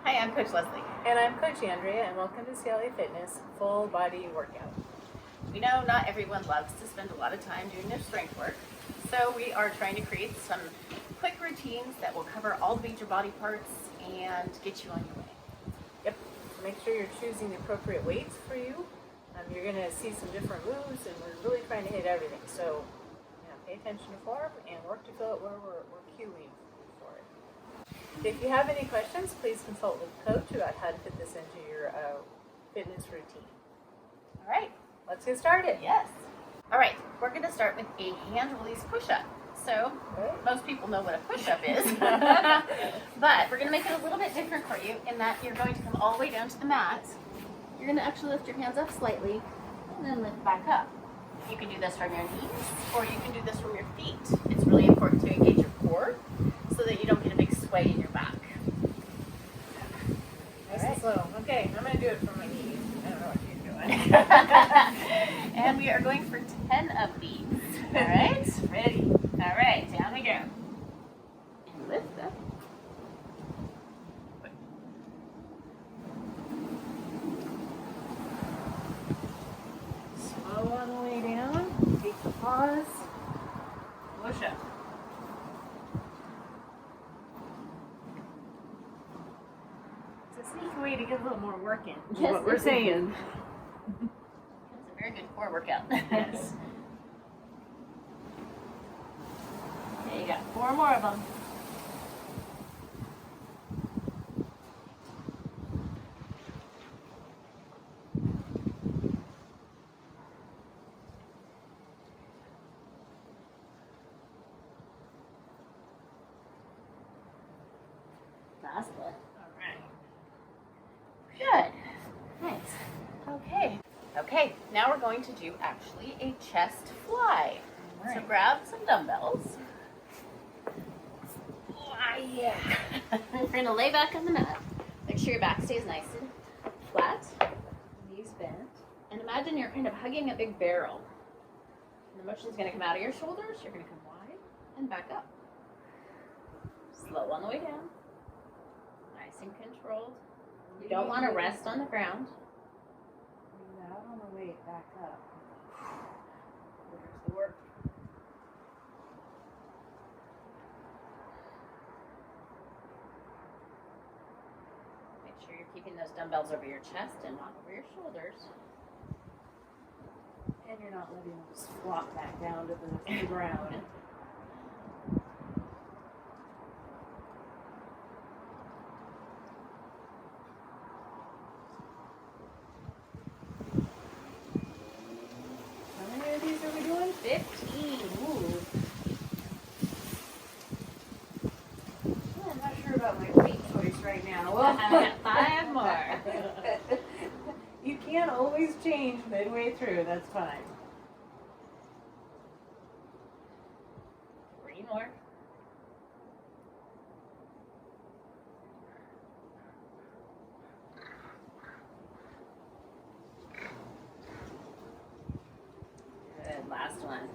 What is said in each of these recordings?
Hi, I'm Coach Leslie. And I'm Coach Andrea, and welcome to CLAFitness Full Body Workout. We know not everyone loves to spend a lot of time doing their strength work, so we are trying to create some quick routines that will cover all the major body parts and get you on your way. Yep, so make sure you're choosing the appropriate weights for you. You're going to see some different moves, and we're really trying to hit everything. So pay attention to form and work to fill it where we're cueing for it. If you have any questions, please consult with the coach about how to fit this into your fitness routine. All right. Let's get started. Yes. All right, we're going to start with a hand release push-up. So most people know what a push-up is, but we're going to make it a little bit different for you in that you're going to come all the way down to the mat. You're going to actually lift your hands up slightly and then lift back up. You can do this from your knees or you can do this from your feet. It's really important to engage your core so that you don't get a big sway in your back. Nice and slow. Okay, I'm going to do it from my knees. I don't know what you're doing. And we are going for 10 of these. All right? Ready? All right, down we go. And lift up. Slow on the way down. Take the pause. Push up. It's a sneaky way to get a little more work in. Yes, what we're saying. It's a very good core workout. Yes. Okay, you got 4 more of them. Last one. All right. Good. Nice. Okay. Okay, now we're going to do actually a chest fly. All right. So grab some dumbbells. Yeah. We're going to lay back on the mat. Make sure your back stays nice and flat. Knees bent. And imagine you're kind of hugging a big barrel. And the motion is going to come out of your shoulders. You're going to come wide and back up. Slow on the way down. Nice and controlled. You don't want to rest on the ground. Out on the way back up. There's the work. Make sure you're keeping those dumbbells over your chest and not over your shoulders. And you're not letting them just flop back down to the ground. How many of these are we doing? 15. Ooh. I'm not sure about my weight choice right now. Well, I got 5 more. You can't always change midway through. That's fine. 3 more. Good. Last one.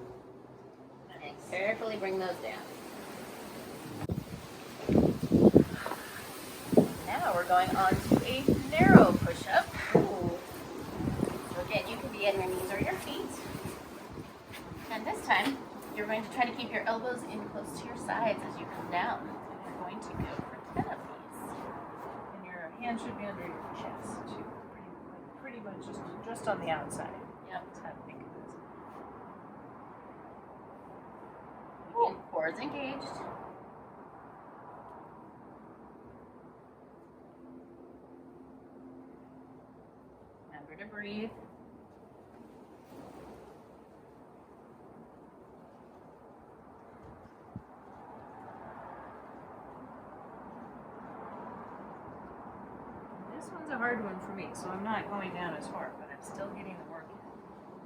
And carefully bring those down. Now we're going on to a narrow push-up. So again, you can be on your knees or your feet. And this time, you're going to try to keep your elbows in close to your sides as you come down. And you're going to go for 10 of these. And your hand should be under your chest too. Pretty much just on the outside. Yep. That's how I think of it. Again, core is engaged. Remember to breathe. This one's a hard one for me, so I'm not going down as far, but I'm still getting the work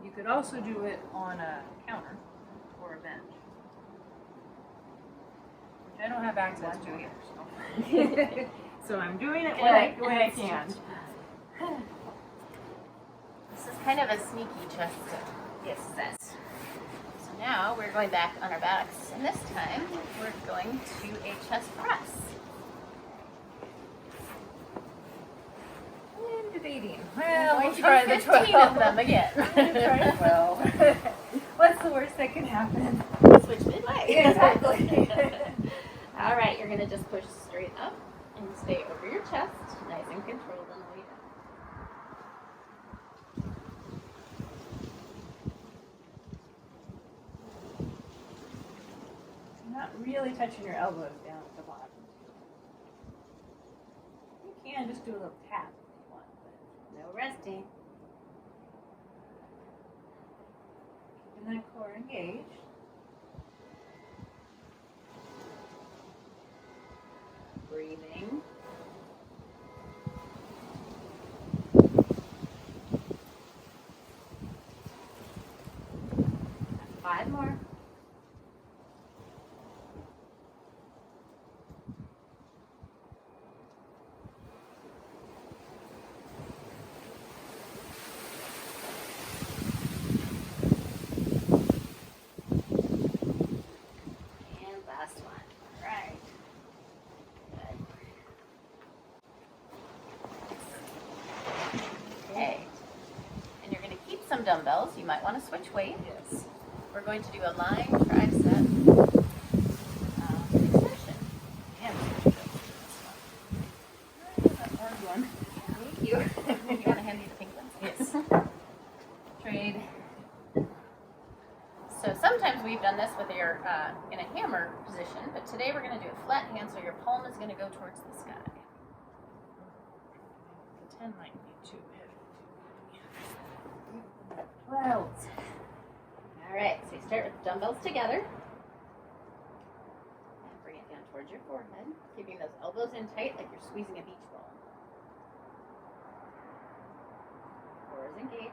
in. You could also do it on a counter or a bench, which I don't have access to here. So I'm doing it when I can. This is kind of a sneaky chest set. So now we're going back on our backs, and this time we're going to a chest press. debating. We're Well, going we'll to try do the 15 12. of them again. Try 12. What's the worst that can happen? Switch midway. Exactly. All right, you're going to just push straight up and stay over your chest, nice and controlled on the way down. You're not really touching your elbows down at the bottom. You can just do a little tap if you want, but No resting. keeping that core engaged. Breathing. Five more. And last one. All right. Good. Okay. And you're going to keep some dumbbells. You might want to switch weight. Yes. We're going to do a lying tricep extension. And That's a hard one. thank you. You want to hand me the pink ones? Yes. Trade. So sometimes we've done this with your in a hammer position, but today we're going to do a flat hand, so your palm is going to go towards the sky. The 10 might be too heavy. 12. All right, so you start with the dumbbells together. And bring it down towards your forehead, keeping those elbows in tight like you're squeezing a beach ball. Core is engaged.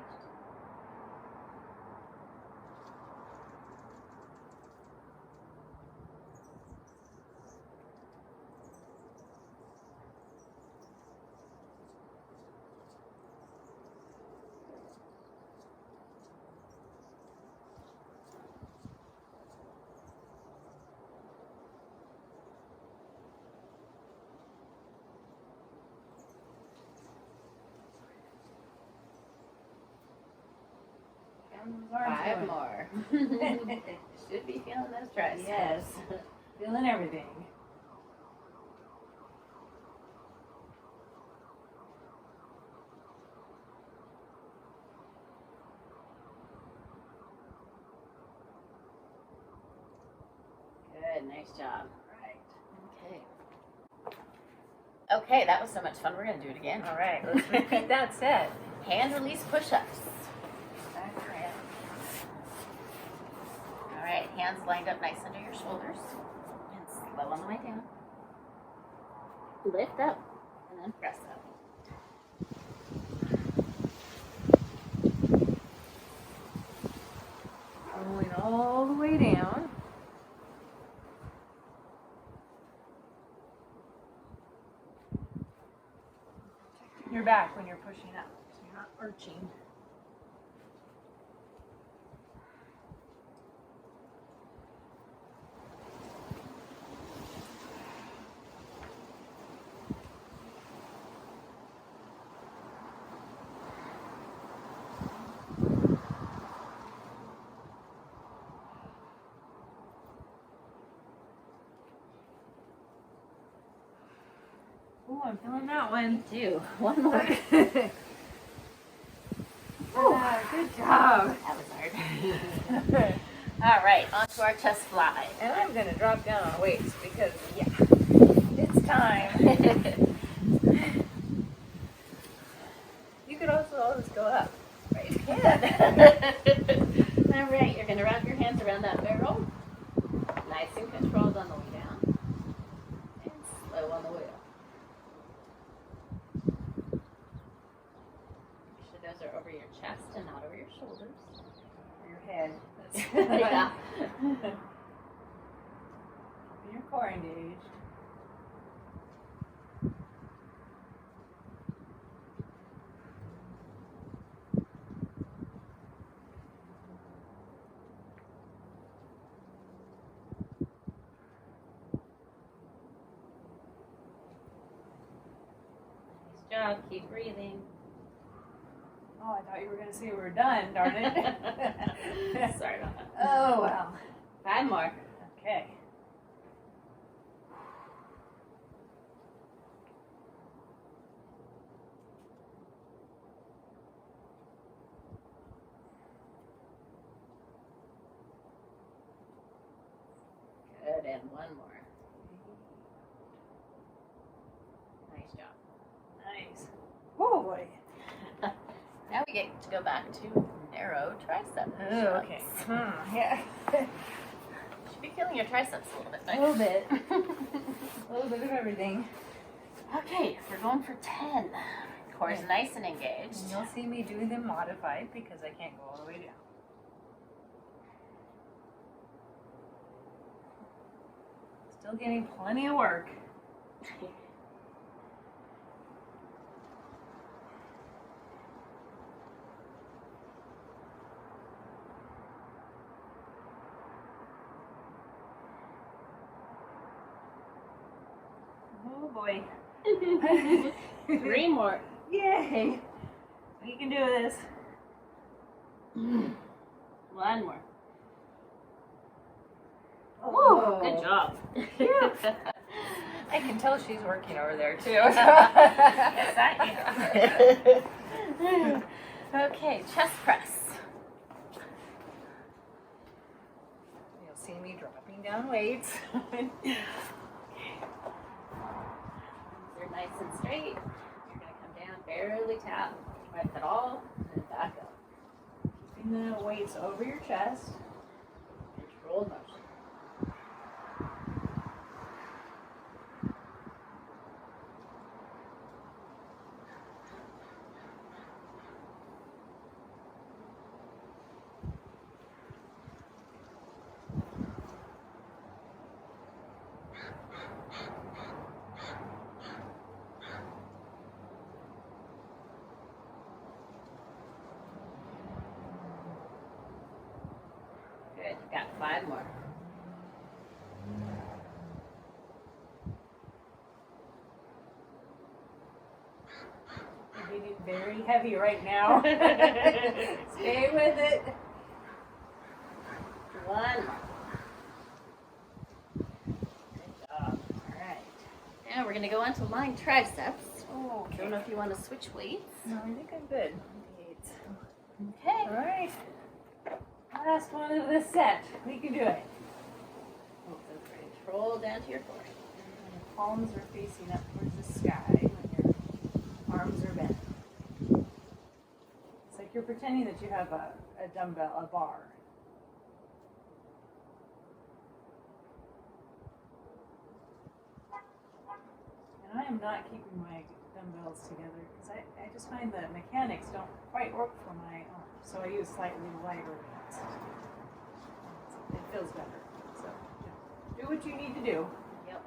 Five more. Should be feeling those triceps. Yes. Feeling everything. Good, nice job. Right. Okay. Okay, that was so much fun. We're going to do it again. All right, let's repeat that set. Hand release push-ups. All right, hands lined up nice under your shoulders. And slow on the way down. Lift up and then press up. Rolling all the way down. Your back when you're pushing up, so you're not arching. Oh, I'm feeling that one. Do one more. Oh, good job. That was hard. All right, on to our chest fly. And I'm going to drop down on weights because, yeah, it's time. You could also always go up. Right. All right, you're going to wrap your hands around that barrel. Nice and controlled on the way down. And slow on the way up. Make sure those are over your chest and not over your shoulders. Or your head. Yeah. Keeping your core engaged. Nice job. Keep breathing. Oh, I thought you were going to say we were done, darn it. Sorry about that. Oh, well. 5 more. Okay. Good, and 1 more. Nice job. Nice. Oh, boy. Now we get to go back to narrow tricep. Oh, okay. Yeah. Should be feeling your triceps a little bit, A right? little bit. A little bit of everything. Okay, we're going for 10. Core's Okay. nice and engaged. And you'll see me doing them modified because I can't go all the way down. Still getting plenty of work. Oh boy. 3 more. Yay! We can do this. 1 more. Oh, Good job. I can tell she's working over there too. Yes, I am. Okay, chest press. You'll see me dropping down weights. They're nice and straight. You're going to come down, barely tap, right at all, and then back up. Keeping the weights over your chest. Controlled motion. Good, you've got 5 more. You're getting very heavy right now. Stay with it. 1 more. Good job. All right. Now we're going to go on to line triceps. Oh, Don't know if you want to switch weights. No, I think I'm good. Okay. All right. Last one of the set. We can do it. Control down to your core. And your palms are facing up towards the sky when your arms are bent. It's like you're pretending that you have a dumbbell, a bar. And I am not keeping my dumbbells together because I just find the mechanics don't quite work for my arms. So I use slightly lighter weights. It feels better. So do what you need to do. Yep.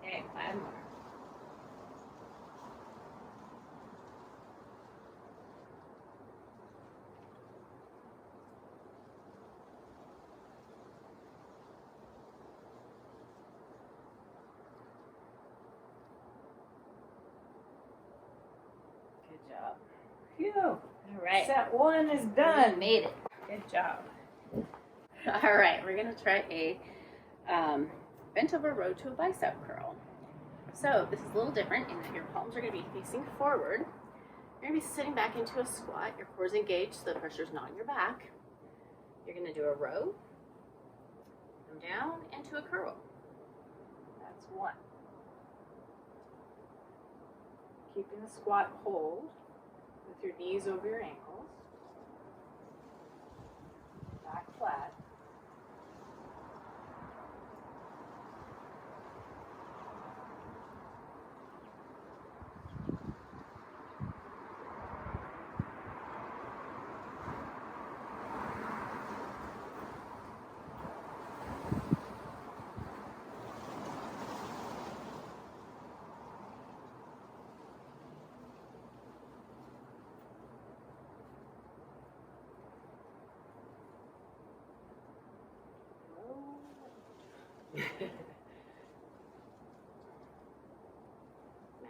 Okay, 5 more. Good job. Phew. All right. Set 1 is You done. made it. Good job. All right, we're going to try a bent over row to a bicep curl. So this is a little different in that your palms are going to be facing forward. You're going to be sitting back into a squat. Your core's engaged so the pressure's not on your back. You're going to do a row, come down, into a curl. That's 1. Keeping the squat hold with your knees over your ankles. Back flat.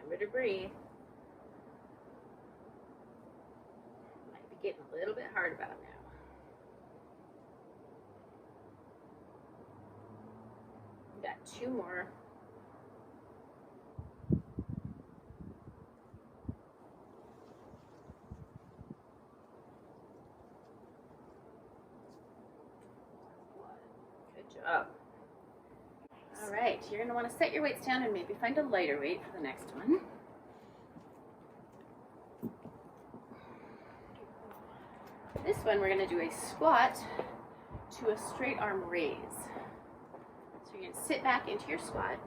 Remember to breathe. Might be getting a little bit hard about now. We got 2 more. Good job. All right, you're going to want to set your weights down and maybe find a lighter weight for the next one. This one we're going to do a squat to a straight arm raise. So you're going to sit back into your squat.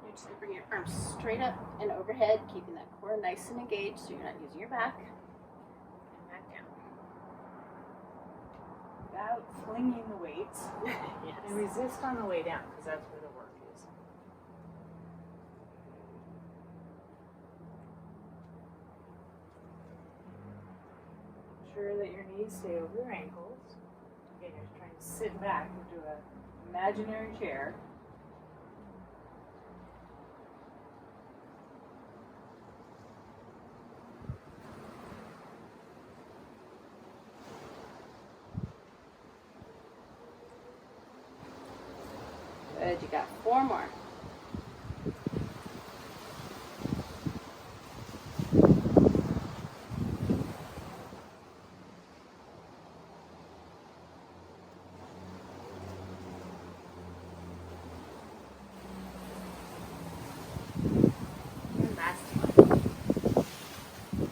You're just going to bring your arms straight up and overhead, keeping that core nice and engaged so you're not using your back. And back down. Without flinging the weights. Yes. And resist on the way down, because that's where the work is. Ensure that your knees stay over your ankles. Again, you're trying to sit back into an imaginary chair. Good, you got 4 more. And last one.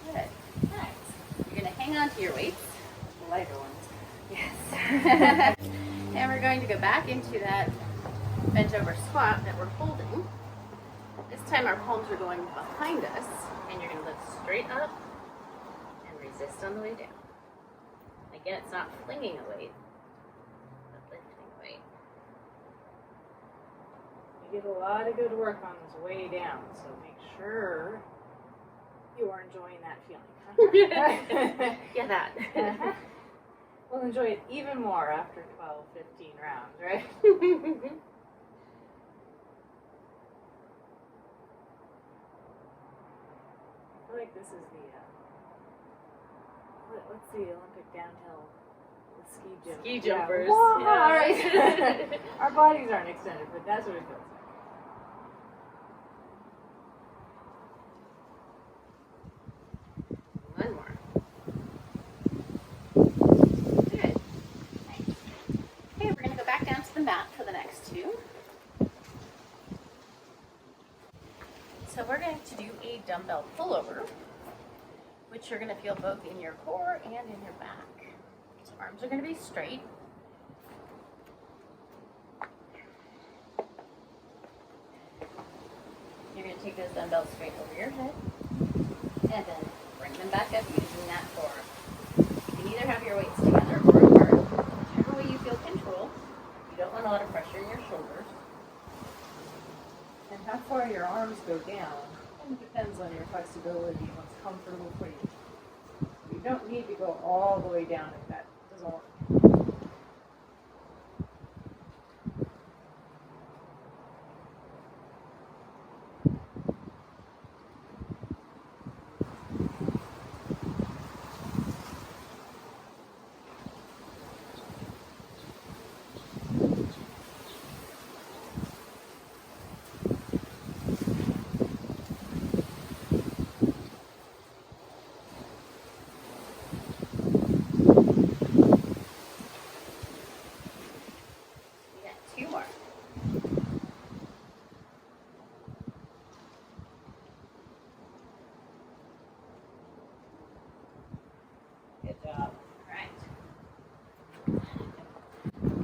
Good. Nice. You're going to hang on to your weights. The lighter ones. Yes. And we're going to go back into that bent over squat that we're holding. This time our palms are going behind us, and you're going to lift straight up and resist on the way down. Again, it's not flinging a weight, but lifting a weight. You get a lot of good work on this way down, so make sure you are enjoying that feeling. Yeah, that. We'll enjoy it even more after 12, 15 rounds, right? I feel like this is the, what's the Olympic downhill, the ski jump? Ski jumpers. Yeah. Whoa, Yeah. all right. Our bodies aren't extended, but that's what it feels like. One more. Good. Nice. Okay, we're going to go back down to the mat for the next 2. So we're going to do a dumbbell pullover, which you're going to feel both in your core and in your back. So arms are going to be straight. You're going to take those dumbbells straight over your head, and then bring them back up using that form. You can either have your weights together or apart, whichever way you feel control. You don't want a lot of pressure in your shoulders. And how far your arms go down, and it depends on your flexibility and what's comfortable for you. You don't need to go all the way down if that doesn't work.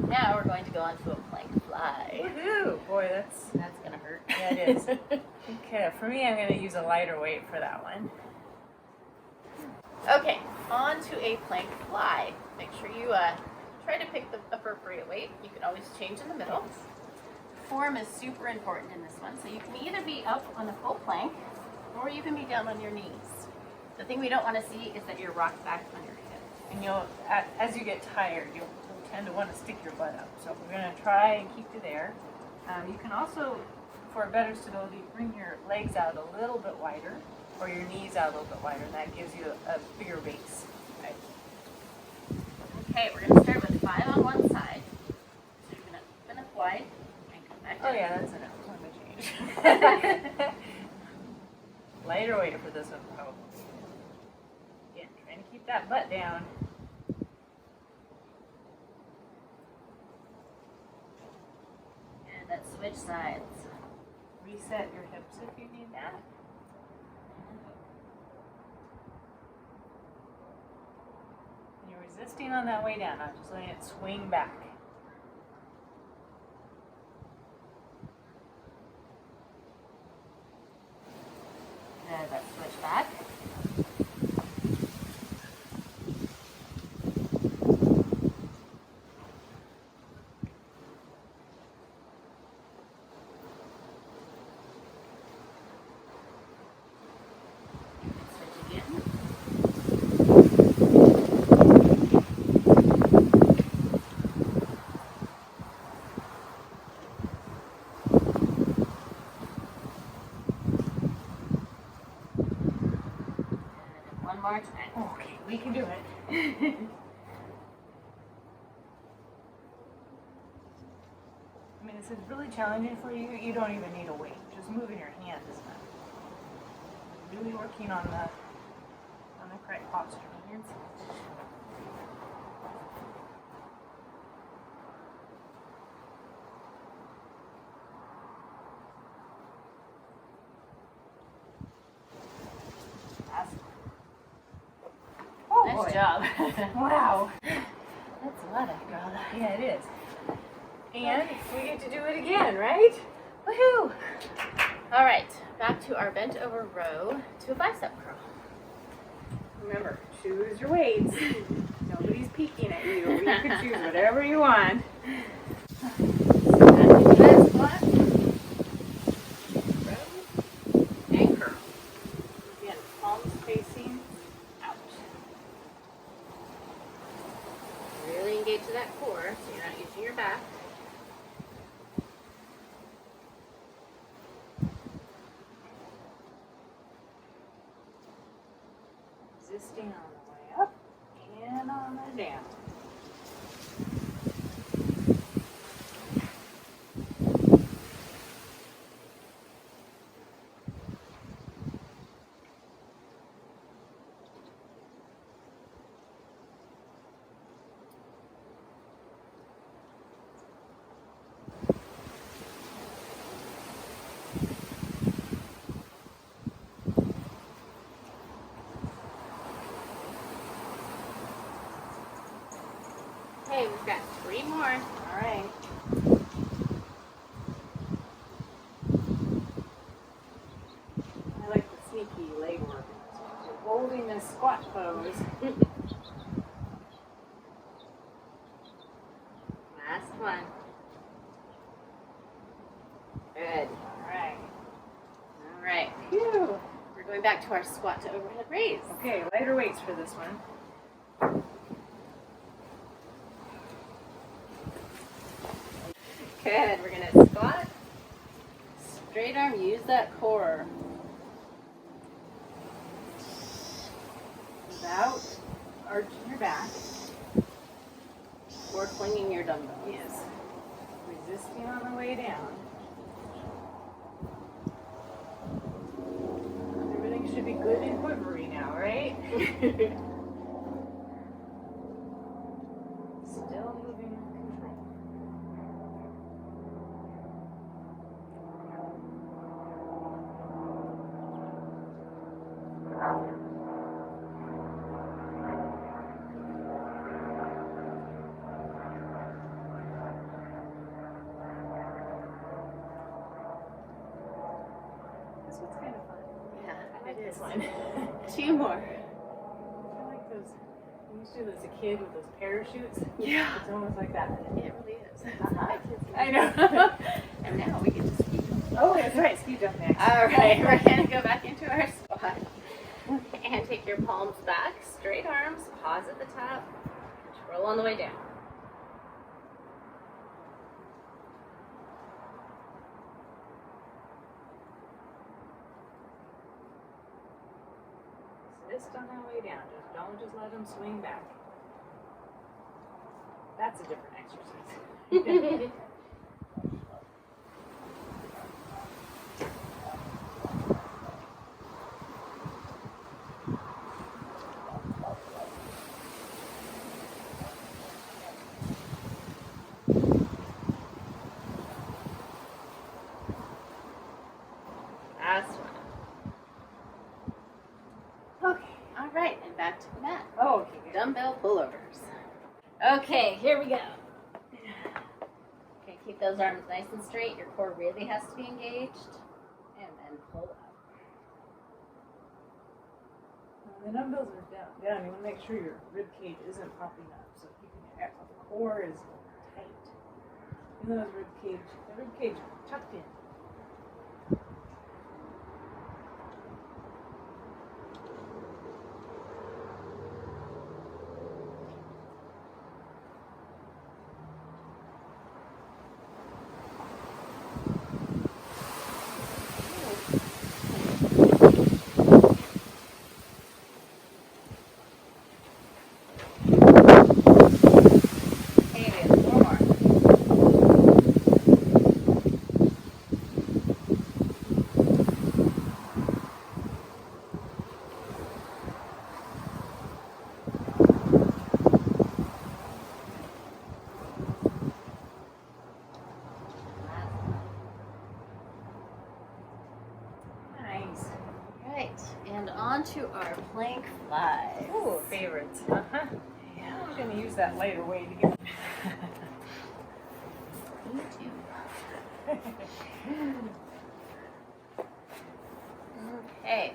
Now we're going to go on to a plank fly. Woohoo! Boy, that's gonna hurt. Yeah, it is. Okay, for me, I'm going to use a lighter weight for that one. Okay, on to a plank fly. Make sure you try to pick the appropriate weight. You can always change in the middle. Form is super important in this one. So you can either be up on a full plank, or you can be down on your knees. The thing we don't want to see is that you're rocked back on your hip. And you'll, as you get tired, you'll tend to want to stick your butt up. So we're going to try and keep you there. You can also for better stability, bring your legs out a little bit wider, or your knees out a little bit wider, and that gives you a bigger base. Right? Okay, we're going to start with 5 on one side. So you're going to open up wide and come back Oh down. yeah, that's enough. I'm going to change. Lighter weight for this one, probably. Yeah, trying to keep that butt down. And let's switch sides. Reset your hips if you need that. And you're resisting on that way down, not just letting it swing back. Good, let's switch back. Switch again. One more time. Okay, we can do it. I mean, this is really challenging for you. You don't even need a weight. Just moving your hand is enough. Really working on the correct posture. Oh, Nice boy. job. Wow. That's a lot after all that. Yeah, it is. And we get to do it again, right? Woohoo! All right, back to our bent over row to a bicep curl. Remember, choose your weights. Nobody's peeking at you. You can choose whatever you want. Back into that squat. Row and curl. Again, palms facing out. Really engage to that core so you're not using your back. Resisting on the way up and on the down. Okay, we've got 3 more. All right. I like the sneaky leg work. So holding this squat pose. Last one. Good. All right. All right. Phew. We're going back to our squat to overhead raise. Okay, lighter weights for this one. Good. We're going to squat. Straight arm. Use that core. Without arching your back. Or flinging your dumbbell. Yes. Resisting on the way down. Everything should be good and quivery now, right? Still moving with control. This one's kind of fun. Yeah, I like it this is. one. 2 more. I like those. I used to do as a kid with those parachutes. Yeah. It's almost like that. It really is. Uh-huh. I know. And now we get to ski jump. Oh, that's right. Ski jump next. All right, we're going to go back into our squat. And take your palms back, straight arms, pause at the top, roll on the way down. twist on that way down. Don't just let them swing back. That's a different exercise. Last one. Okay, all right, and back to the mat. Oh, okay. Good. Dumbbell pullovers. Okay, here we go. Okay, keep those arms nice and straight. Your core really has to be engaged. And then pull up. The dumbbells are down. You want to make sure your rib cage isn't popping up, so keeping the core is tight. Even though the rib cage tucked in. And on to our plank flies. Ooh, favorites. Uh-huh. Yeah, I'm going to use that lighter weight again. Me too. Okay.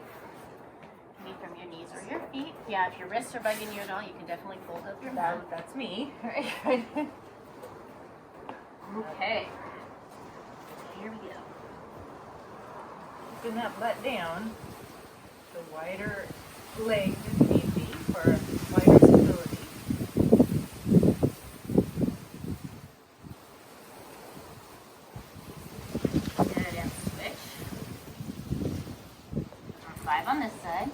Knee from your knees or your feet. Yeah, if your wrists are bugging you at all, you can definitely fold up your mat. That's me. Okay. Here we go. Keeping that butt down. The wider legs if need be for wider stability. Good, and switch. 5 on this side.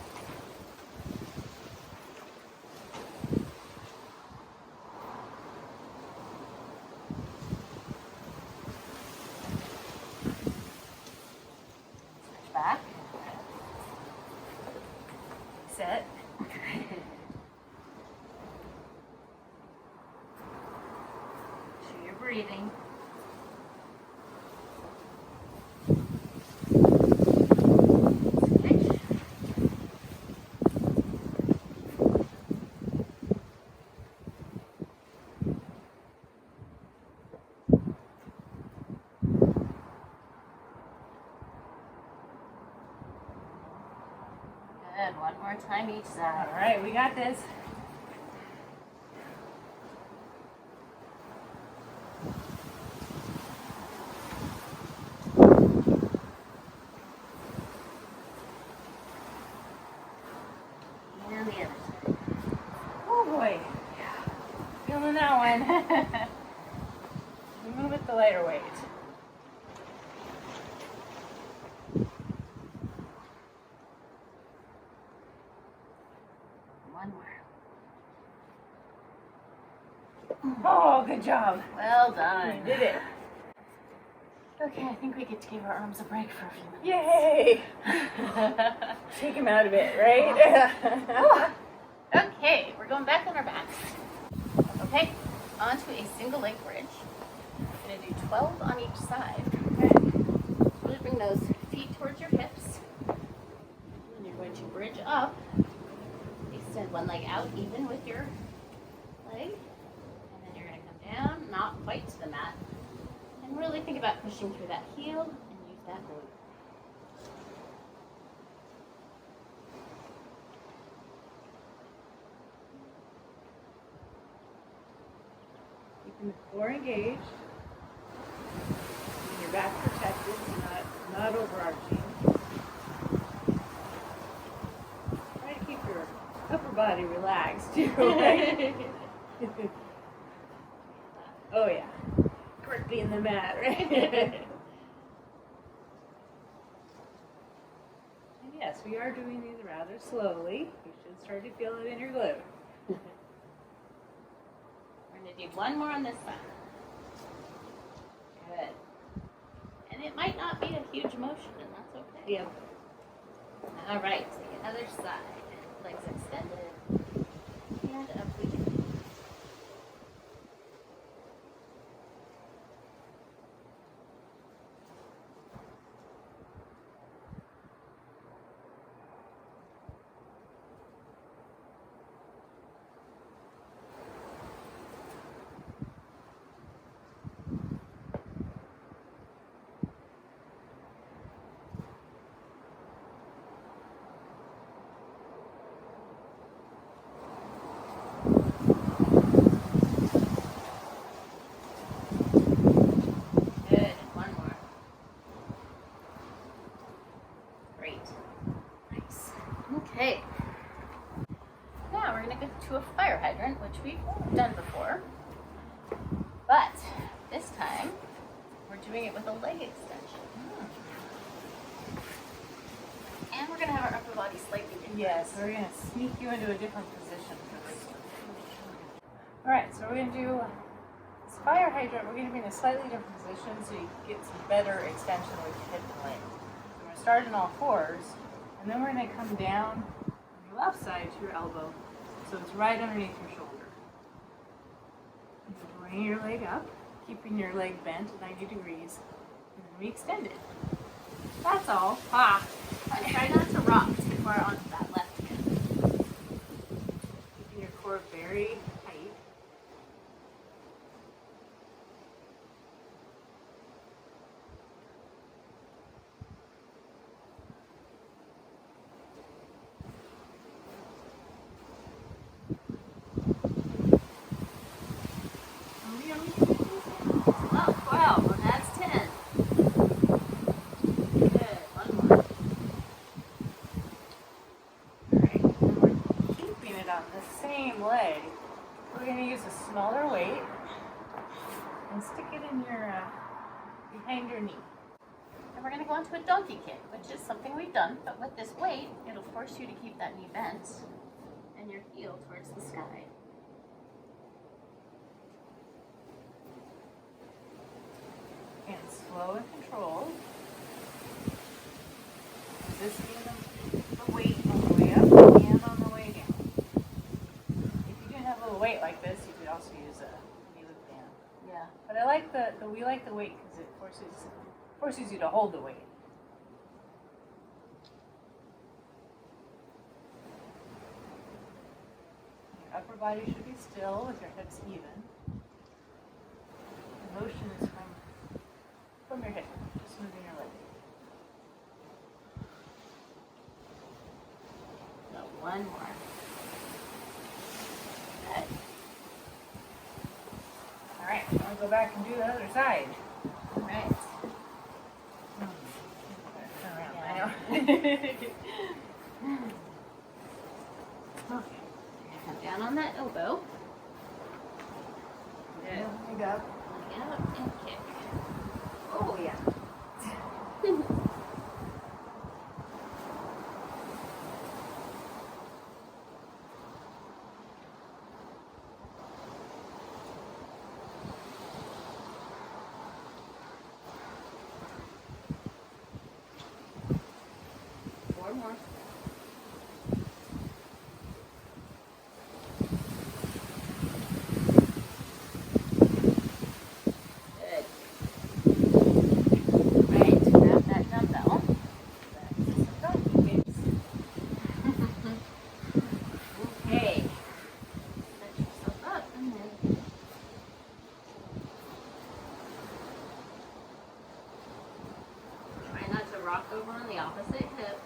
Switch back. Set. Sure you're breathing. Switch. Good. One more time each side. All right, we got this. And the other side. Oh boy. Feeling that one. We move with the lighter weight. One more. Oh, good job. Well You done. did it. Okay, I think we get to give our arms a break for a few minutes. Yay! Take him out of it, right? Okay, we're going back on our backs. Okay, onto a single leg bridge. We're going to do 12 on each side. Okay. Really bring those feet towards your hips. And you're going to bridge up. Extend one leg out even with your leg. And then you're going to come down, not quite to the mat. And really think about pushing through that heel and use that glute. Keeping the core engaged. Keeping your back protected, not overarching. Try to keep your upper body relaxed too, right? Oh yeah. Gripping in the mat, right? Yeah, Yes, we are doing these rather slowly. You should start to feel it in your glute. We're going to do one more on this side. Good. And it might not be a huge motion, and that's okay. Yep. All right, to the other side. Legs extended. And up we go. Okay, now we're going to go to a fire hydrant, which we've done before, but this time we're doing it with a leg extension. And we're going to have our upper body slightly different. Yes, we're going to sneak you into a different position for this one. Alright, so we're going to do this fire hydrant. We're going to be in a slightly different position so you get some better extension with your hip and leg. So we're going to start in all fours. And then we're going to come down on your left side to your elbow, so it's right underneath your shoulder. And bring your leg up, keeping your leg bent at 90 degrees, and then we extend it. That's all. Ah! And try not to rock too far onto that left hip. Keeping your core very tight. Oh, 12. Well, that's 10. Good. One more. Alright, and we're keeping it on the same leg. We're going to use a smaller weight and stick it in your behind your knee. And we're going to go on to a donkey kick, which is something we've done, but with this weight, it'll force you to keep that knee bent and your heel towards the sky. And slow and controlled. Resisting the weight on the way up and on the way down. If you didn't have a little weight like this, you could also use a knee lift band. Yeah. But I like we like the weight because it forces you to hold the weight. Your upper body should be still with your hips even. The motion is from your hip, just moving your leg. So one more. Good. All right, I'm gonna go back and do the other side. All right. Turn around. Yeah. I know. Okay. Come down on that elbow. Good. Leg up. Leg up and kick. Oh yeah. Four more. Good. Right, grab that dumbbell. That's some donkey kicks. Okay. Set yourself up and then try not to rock over on the opposite hip.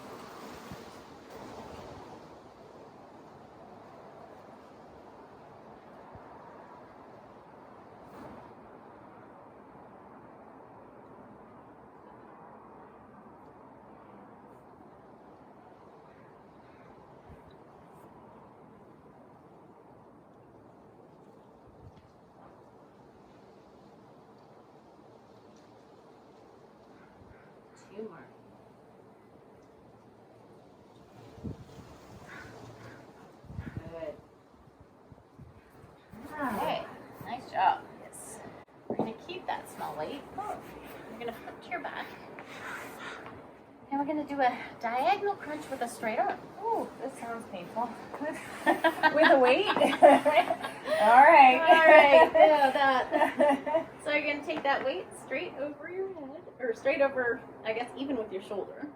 Two more. do a diagonal crunch with a straight arm. Ooh, this sounds painful. With a weight? All right. All right, yeah, that. So you're going to take that weight straight over your head, or straight over, I guess, even with your shoulder.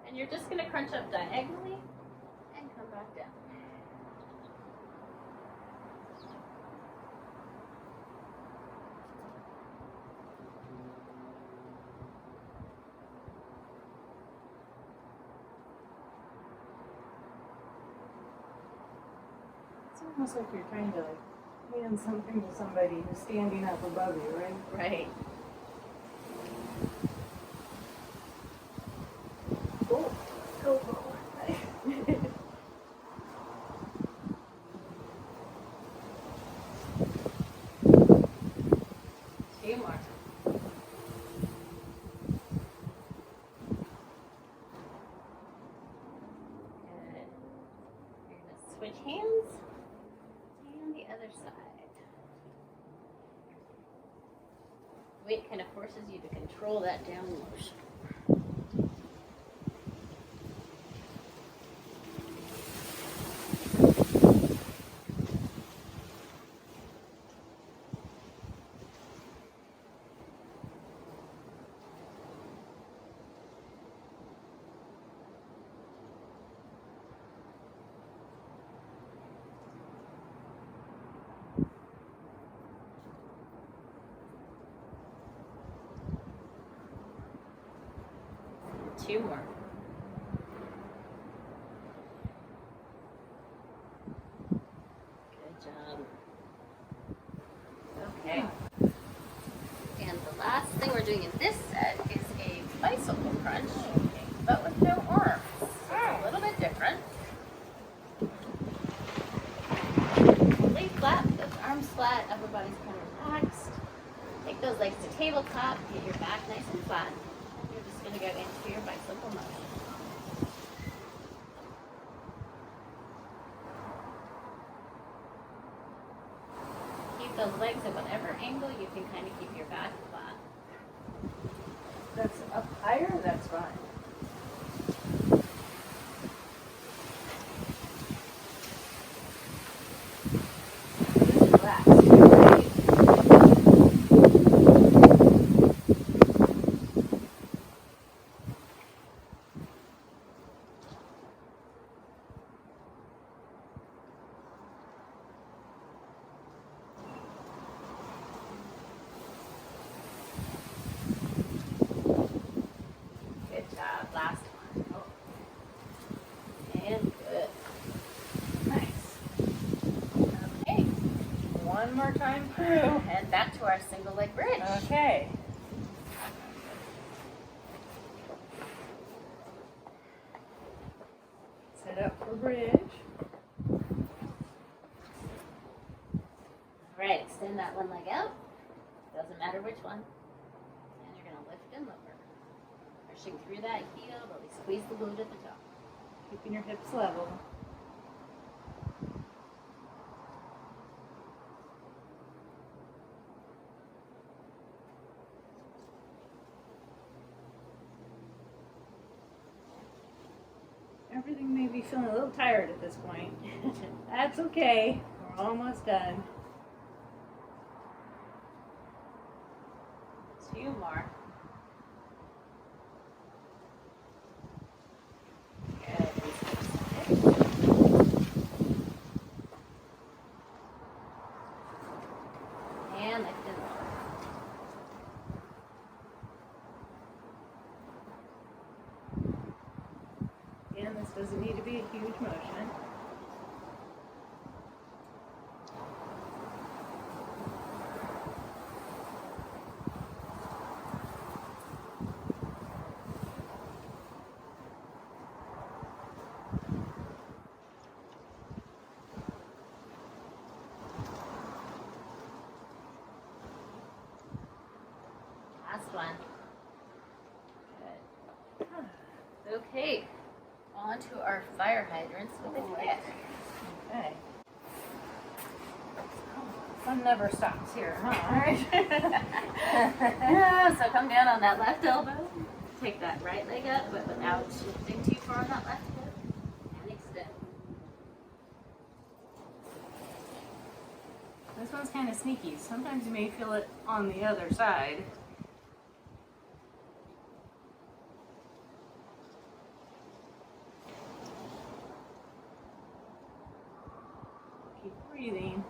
And you're just going to crunch up diagonally and come back down. It's almost like you're trying to hand something to somebody who's standing up above you, right? Right. Cool. Go. 2 more. Good. You're going to switch hands and the other side. Weight kind of forces you to control that down motion. Two more. Good job. Okay. And the last thing we're doing in this set is a bicycle crunch, but with no arms. So it's a little bit different. Lay flat, those arms flat, upper body's kind of relaxed. Take those legs to tabletop, get your back nice and flat. You're just going to go into your bicycle motion. Keep those legs at whatever angle you can kind of keep your back flat. That's up higher, that's fine. Just relax. Good job. Last one. Oh. And good. Nice. Okay. One more time through. And back to our single leg bridge. Okay. Set up for bridge. All right, extend that one leg out. Doesn't matter which one. And you're going to lift and lower. Pushing through that heel, really squeeze the glute at the top. Keeping your hips level. Everything may be feeling a little tired at this point. That's okay. We're almost done. 2 more. Good. And lift and lower. Again, this doesn't need to be a huge motion. Last one. Good. Okay. On to our fire hydrants with a kick. Okay. Fun never stops here, huh? Yeah, so come down on that left elbow. Take that right leg up, but without shifting too far on that left hip. And extend. This one's kind of sneaky. Sometimes you may feel it on the other side. Keep breathing.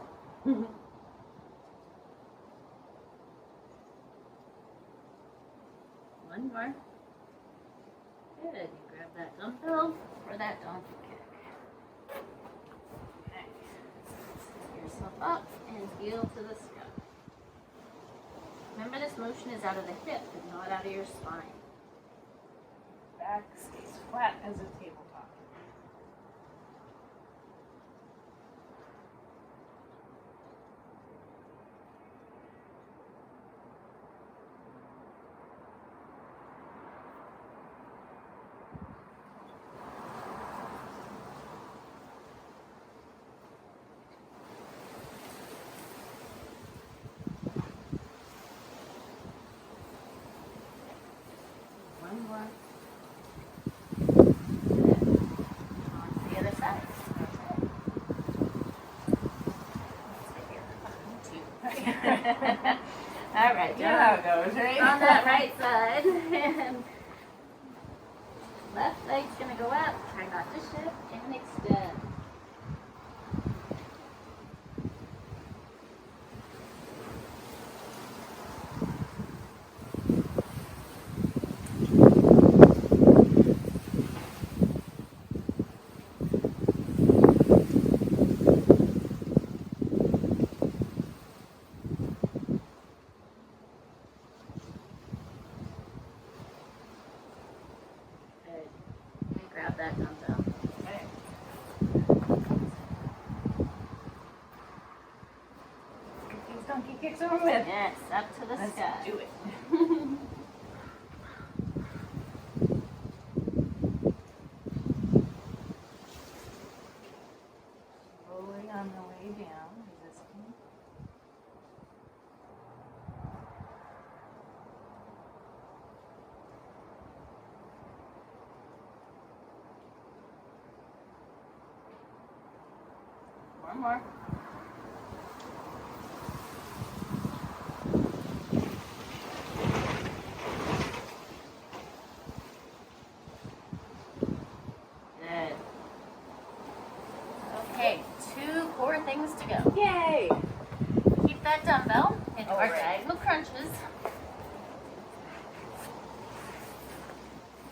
One more. Good. You grab that dumbbell or that donkey kick. Okay. Pick yourself up and heel to the sky. Remember, this motion is out of the hip and not out of your spine. Back stays flat as a tabletop. One more. On to the other side. Let's get here. All right, You know how it goes, right? on that right side. And left leg's gonna go up. Try not to shift and extend. Good. And grab that dumbbell. Okay. Get these donkey kicks over with. Yes, up to the Let's sky. do it. Slowly on the way down, resisting. One more. Good. Okay, 2 core things to go. Yay! Keep that dumbbell into our Alright. diagonal crunches.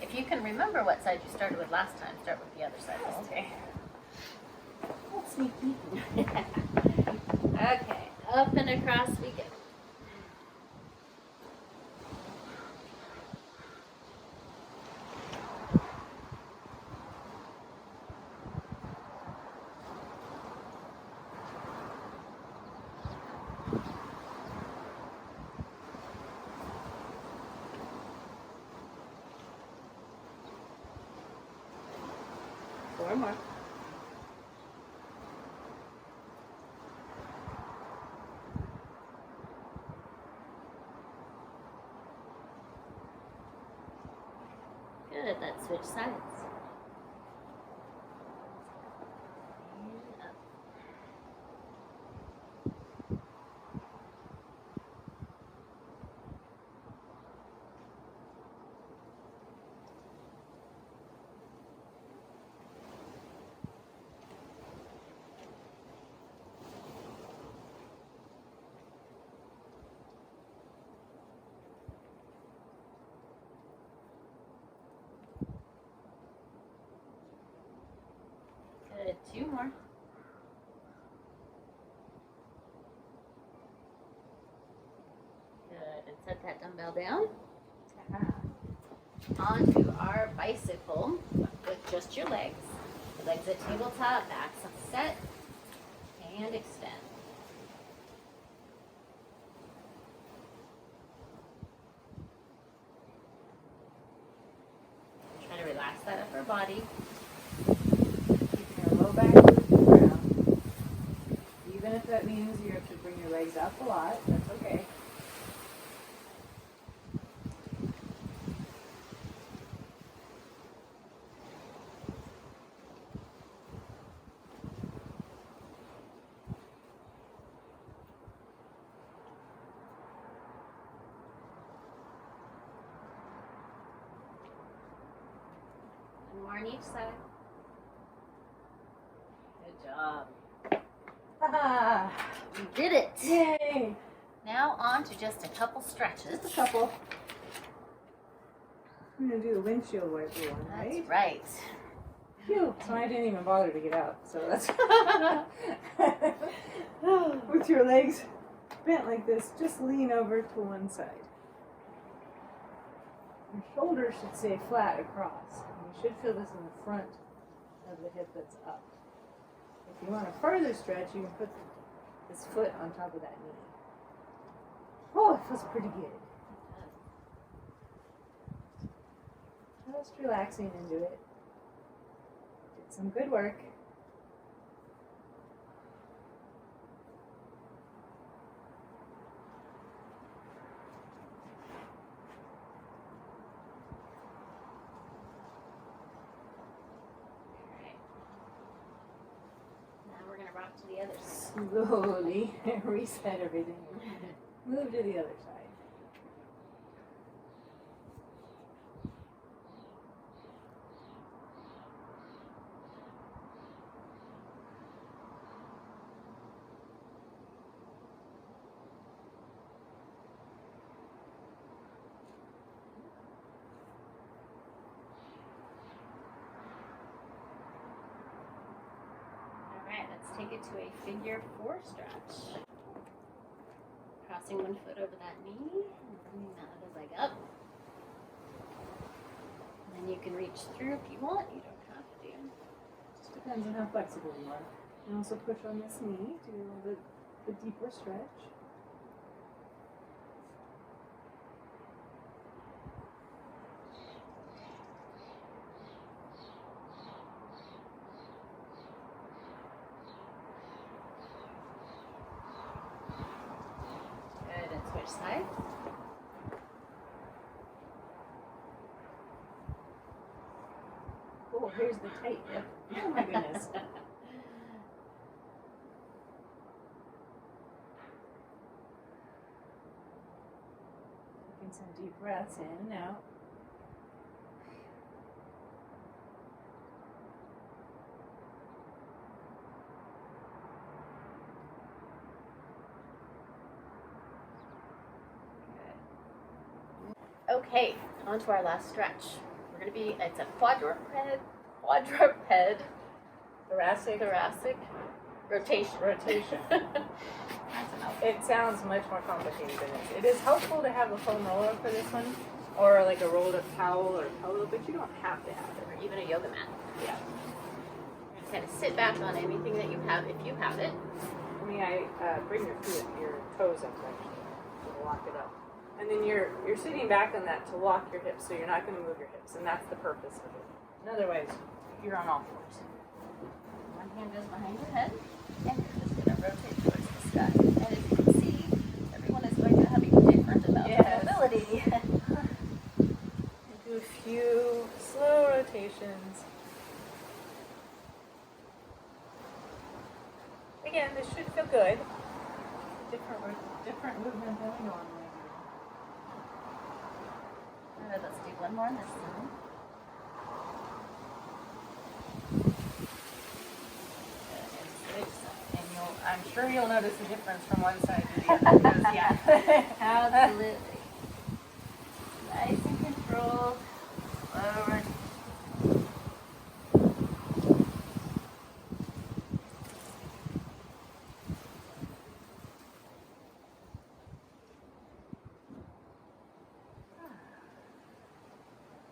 If you can remember what side you started with last time, start with the other side this time. Oh, sneaky. Okay, up and across we go. Four more. Good, let's switch sides. And up. Good, 2 more. Good, and set that dumbbell down. Onto our bicycle with just your legs. Legs at tabletop, backs set, and extend. Try to relax that upper body. Keep your low back to the ground. Even if that means you have to bring your legs up a lot, that's okay. more on each side. Good job. Ah, You did it. yay! Now on to just a couple stretches. Just a couple. I'm gonna do the windshield wiper one, right? That's right. Phew. So I didn't even bother to get out. So that's with your legs bent like this, just lean over to one side. Your shoulders should stay flat across. And you should feel this in the front of the hip that's up. If you want a further stretch, you can put this foot on top of that knee. Oh, it feels pretty good. Just relaxing into it. Did some good work. Rock to the other side. Slowly reset everything. Move to the other side. Take it to a figure 4 stretch. Crossing one foot over that knee and bringing that other leg up. And then you can reach through if you want. You don't have to. Just depends on how flexible you are. And also push on this knee to do a little bit deeper stretch. Side. Oh, here's the tight hip. Oh my goodness. Taking some deep breaths in and out. Okay, on to our last stretch. We're going to be, it's a quadruped thoracic rotation. It sounds much more complicated than it is. It is helpful to have a foam roller for this one, or like a rolled up towel or pillow, but you don't have to have it. Or even a yoga mat. Yeah. You're just kind of sit back on anything that you have, if you have it. Bring your toes up actually, to lock it up. And then you're sitting back on that to lock your hips, so you're not going to move your hips, and that's the purpose of it. And otherwise, you're on all fours. One hand goes behind your head, and you're just going to rotate towards the sky. And as you can see, everyone is going to have a different amount of mobility. Do a few slow rotations. Again, this should feel good. Different movement than we normally do. Alright, let's do one more on this side. And I'm sure you'll notice a difference from one side to the other. Because, yeah. Absolutely. Nice and controlled. Slow.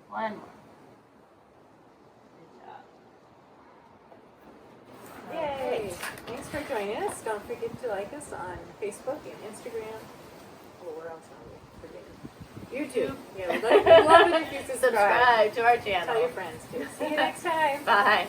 One more. Good job. Yay! Thanks for joining us. Don't forget to like us on Facebook and Instagram. Oh, where else are we? Forgetting. YouTube. Yeah, we'd love it if you subscribe To our channel. Tell your friends too. See you next time. Bye.